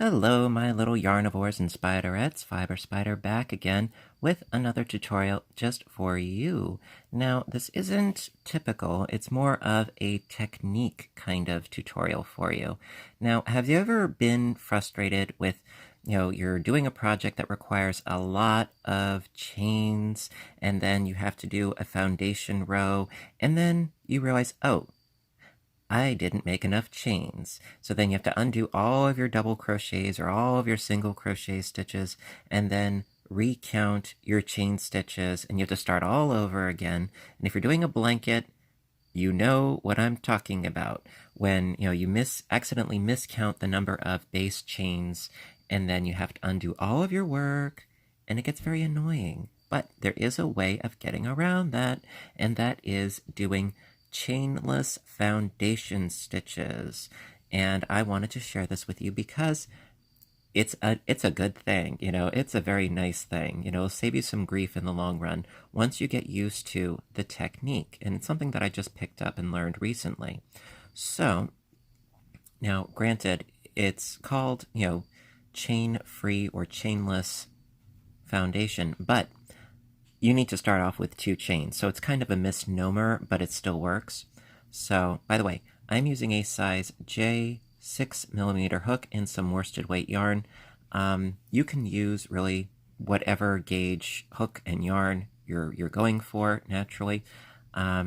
Hello, my little yarnivores and spiderettes. Fiber Spider back again with another tutorial just for you. Now, this isn't typical. It's more of a technique kind of tutorial for you. Now, have you ever been frustrated with, you're doing a project that requires a lot of chains, and then you have to do a foundation row, and then you realize, oh, I didn't make enough chains. So then you have to undo all of your double crochets or all of your single crochet stitches and then recount your chain stitches, and you have to start all over again. And if you're doing a blanket, you know what I'm talking about. When you accidentally miscount the number of base chains, and then you have to undo all of your work, and it gets very annoying. But there is a way of getting around that, and that is doing chainless foundation stitches. And I wanted to share this with you because it's a good thing. It's a very nice thing. It'll save you some grief in the long run once you get used to the technique. And it's something that I just picked up and learned recently. So now, granted, it's called chain-free or chainless foundation, but you need to start off with 2 chains. So it's kind of a misnomer, but it still works. So, by the way, I'm using a size J 6mm hook and some worsted weight yarn. You can use really whatever gauge hook and yarn you're going for naturally.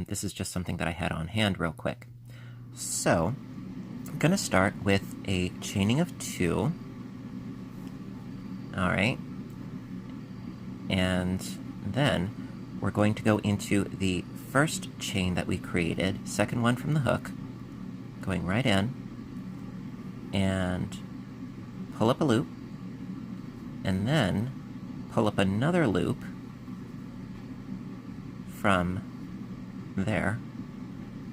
This is just something that I had on hand real quick. So, I'm going to start with a chaining of 2. All right. And then we're going to go into the first chain that we created, second one from the hook, going right in, and pull up a loop, and then pull up another loop from there,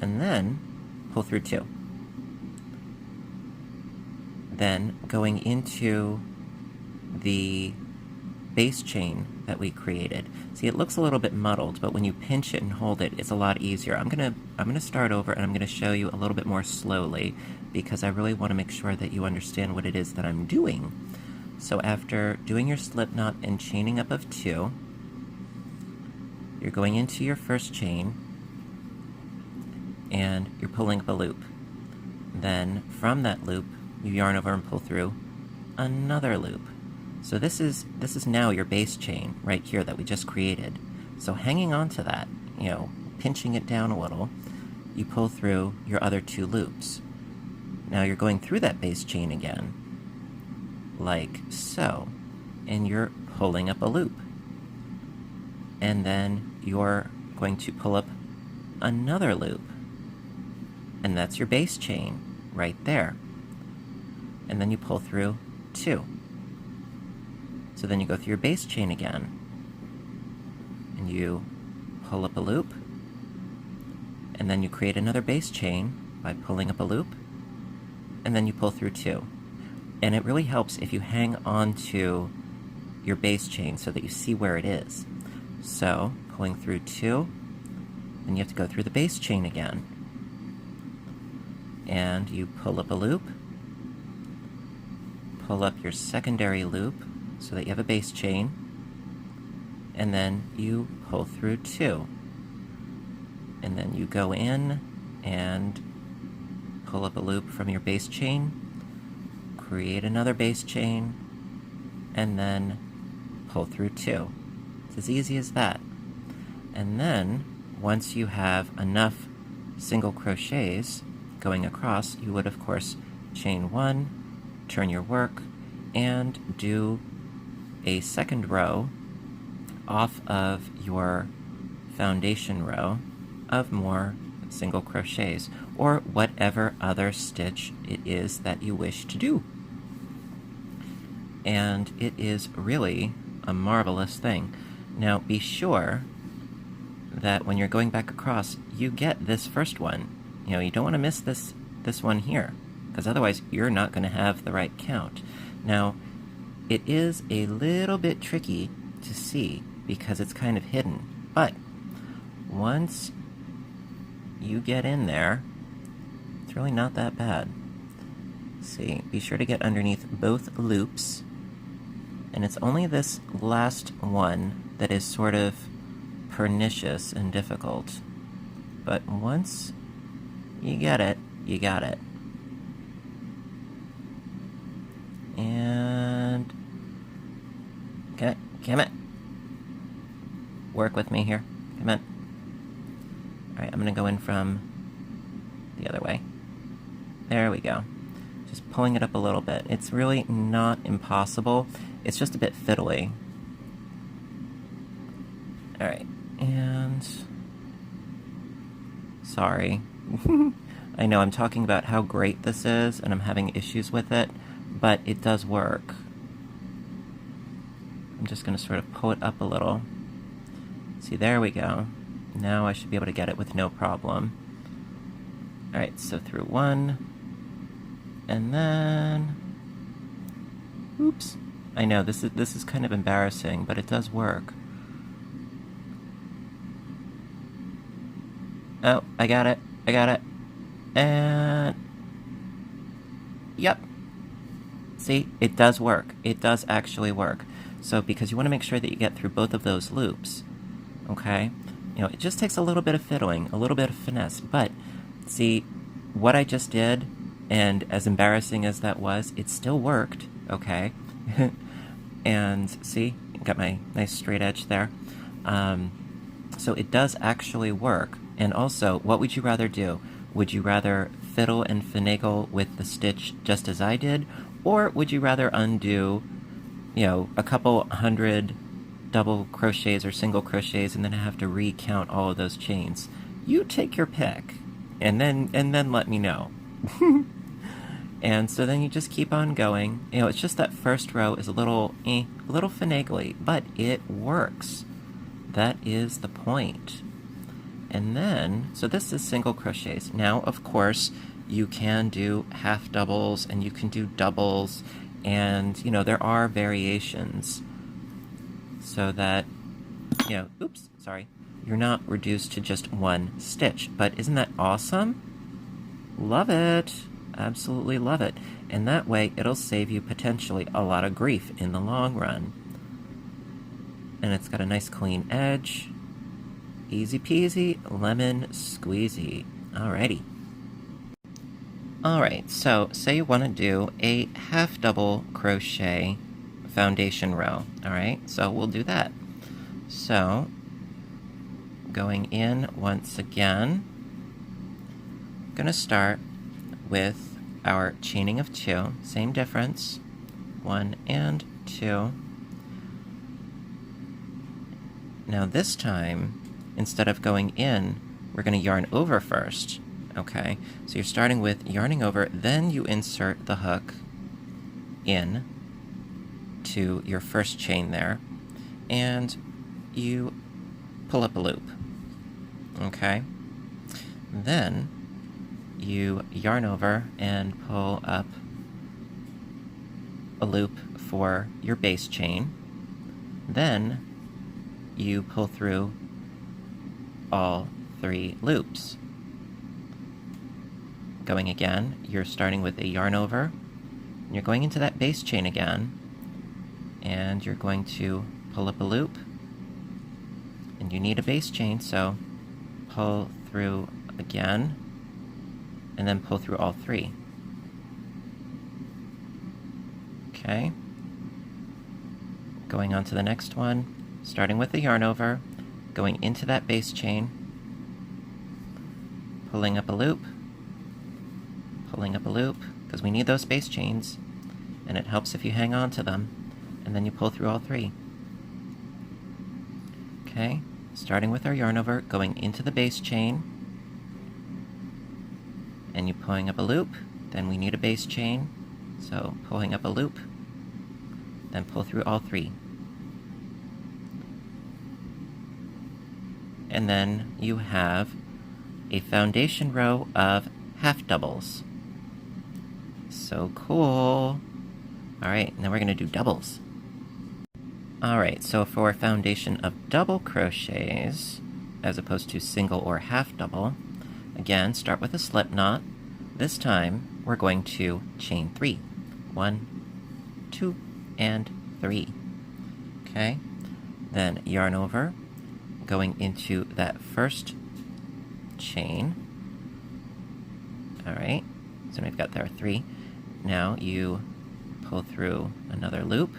and then pull through 2. Then going into the base chain that we created. See, it looks a little bit muddled, but when you pinch it and hold it, it's a lot easier. I'm gonna start over, and I'm gonna show you a little bit more slowly because I really want to make sure that you understand what it is that I'm doing. So after doing your slip knot and chaining up of 2, you're going into your first chain and you're pulling up a loop. Then from that loop, you yarn over and pull through another loop. So this is now your base chain right here that we just created. So hanging on to that, pinching it down a little, you pull through your other 2 loops. Now you're going through that base chain again, like so, and you're pulling up a loop. And then you're going to pull up another loop. And that's your base chain right there. And then you pull through 2. So then you go through your base chain again, and you pull up a loop, and then you create another base chain by pulling up a loop, and then you pull through 2. And it really helps if you hang on to your base chain so that you see where it is. So, pulling through 2, then you have to go through the base chain again, and you pull up a loop, pull up your secondary loop, so that you have a base chain, and then you pull through 2. And then you go in and pull up a loop from your base chain, create another base chain, and then pull through 2. It's as easy as that. And then, once you have enough single crochets going across, you would, of course, chain 1, turn your work, and do a second row off of your foundation row of more single crochets, or whatever other stitch it is that you wish to do. And it is really a marvelous thing. Now be sure that when you're going back across, you get this first one. You don't want to miss this one here, because otherwise you're not going to have the right count. Now, it is a little bit tricky to see because it's kind of hidden, but once you get in there, it's really not that bad. See, be sure to get underneath both loops. And it's only this last one that is sort of pernicious and difficult. But once you get it, you got it. And... okay, come on. Work with me here. Come on. Alright, I'm gonna go in from the other way. There we go. Just pulling it up a little bit. It's really not impossible. It's just a bit fiddly. Alright, and... sorry. I know I'm talking about how great this is, and I'm having issues with it, but it does work. I'm just going to sort of pull it up a little. See, there we go. Now I should be able to get it with no problem. Alright, so through one, and then... oops. I know, this is kind of embarrassing, but it does work. Oh, I got it. I got it. And... yep. See, it does work. It does actually work. So, because you want to make sure that you get through both of those loops, okay? You know, it just takes a little bit of fiddling, a little bit of finesse, but, see, what I just did, and as embarrassing as that was, it still worked, okay? And, see, got my nice straight edge there. So it does actually work. And also, what would you rather do? Would you rather fiddle and finagle with the stitch just as I did? Or would you rather undo, you know, a couple hundred double crochets or single crochets and then have to recount all of those chains? You take your pick, and then let me know. And so then you just keep on going. You know, it's just that first row is a little finagly, but it works. That is the point. And then, so this is single crochets. Now, of course, you can do half doubles and you can do doubles, and, you know, there are variations so that, you know, oops, sorry, you're not reduced to just one stitch. But isn't that awesome? Love it. Absolutely love it. And that way, it'll save you potentially a lot of grief in the long run. And it's got a nice clean edge. Easy peasy, lemon squeezy. Alrighty. Alright, so say you want to do a half double crochet foundation row. Alright, so we'll do that. So, going in once again, I'm going to start with our chaining of 2, same difference, 1 and 2. Now this time, instead of going in, we're going to yarn over first, okay? So you're starting with yarning over, then you insert the hook in to your first chain there, and you pull up a loop, okay? Then you yarn over and pull up a loop for your base chain. Then you pull through all 3 loops. Going again, you're starting with a yarn over, and you're going into that base chain again, and you're going to pull up a loop, and you need a base chain, so pull through again, and then pull through all 3. Okay. Going on to the next one, starting with the yarn over, going into that base chain, pulling up a loop, because we need those base chains, and it helps if you hang on to them, and then you pull through all 3. Okay, starting with our yarn over, going into the base chain, and you pulling up a loop, then we need a base chain, so pulling up a loop, then pull through all 3. And then you have a foundation row of half doubles. So cool. Alright, now we're going to do doubles. Alright, so for a foundation of double crochets, as opposed to single or half double, again, start with a slip knot, This time we're going to chain 3. 1, 2, and 3. Okay, then yarn over, going into that first chain. All right, so we've got there 3. Now you pull through another loop,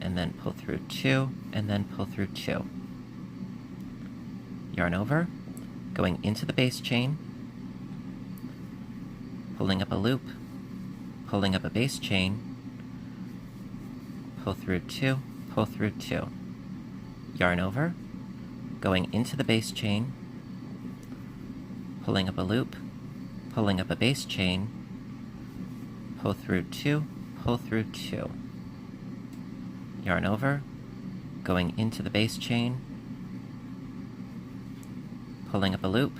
and then pull through 2, and then pull through 2. Yarn over, going into the base chain, pulling up a loop, pulling up a base chain, pull through 2, pull through 2. Yarn over, going into the base chain, pulling up a loop, pulling up a base chain, pull through 2, pull through 2. Yarn over, going into the base chain, pulling up a loop,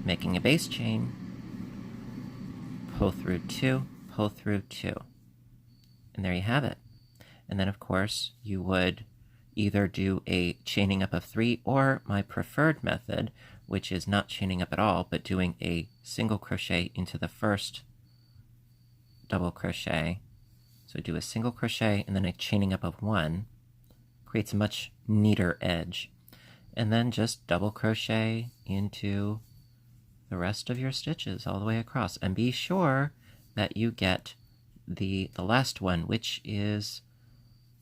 making a base chain, pull through 2, pull through 2. And there you have it. And then of course you would either do a chaining up of 3 or my preferred method, which is not chaining up at all, but doing a single crochet into the first double crochet. So do a single crochet and then a chaining up of 1. Creates a much neater edge. And then just double crochet into the rest of your stitches all the way across. And be sure that you get the last one, which is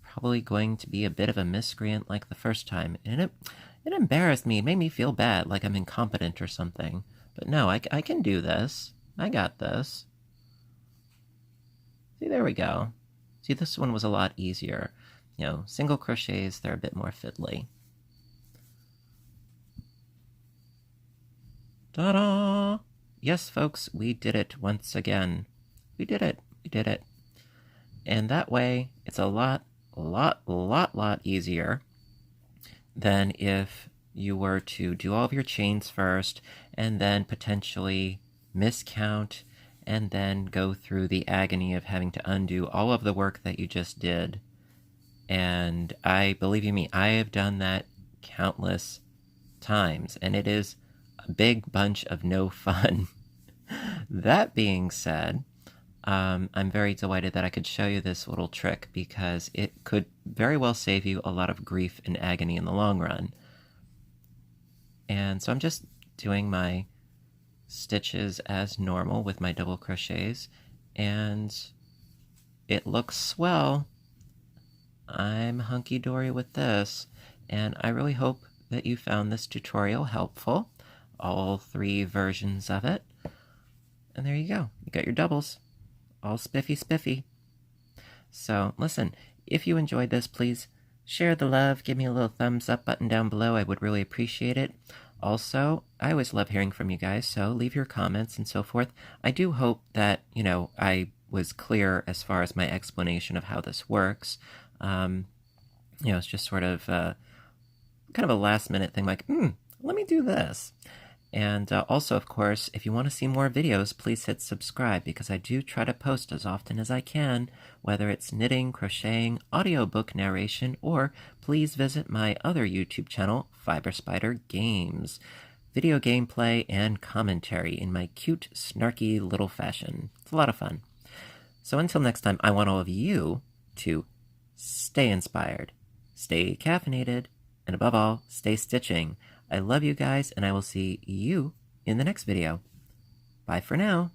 probably going to be a bit of a miscreant like the first time. And it embarrassed me. It made me feel bad, like I'm incompetent or something. But no, I can do this. I got this. See, there we go. See, this one was a lot easier. You know, single crochets, they're a bit more fiddly. Ta-da! Yes, folks, we did it once again. We did it. We did it. And that way, it's a lot easier than if you were to do all of your chains first and then potentially miscount and then go through the agony of having to undo all of the work that you just did. And believe you me, I have done that countless times, and it is a big bunch of no fun. That being said, I'm very delighted that I could show you this little trick because it could very well save you a lot of grief and agony in the long run. And so I'm just doing my stitches as normal with my double crochets, and it looks swell. I'm hunky-dory with this, and I really hope that you found this tutorial helpful, all 3 versions of it. And there you go, you got your doubles, all spiffy. So listen, if you enjoyed this, please share the love, give me a little thumbs up button down below, I would really appreciate it. Also, I always love hearing from you guys, so leave your comments and so forth. I do hope that, you know, I was clear as far as my explanation of how this works. You know, it's just sort of kind of a last-minute thing, like, let me do this. And also, of course, if you want to see more videos, please hit subscribe, because I do try to post as often as I can, whether it's knitting, crocheting, audiobook narration, or please visit my other YouTube channel, Fiber Spider Games. Video gameplay and commentary in my cute, snarky little fashion. It's a lot of fun. So until next time, I want all of you to stay inspired, stay caffeinated, and above all, stay stitching. I love you guys, and I will see you in the next video. Bye for now.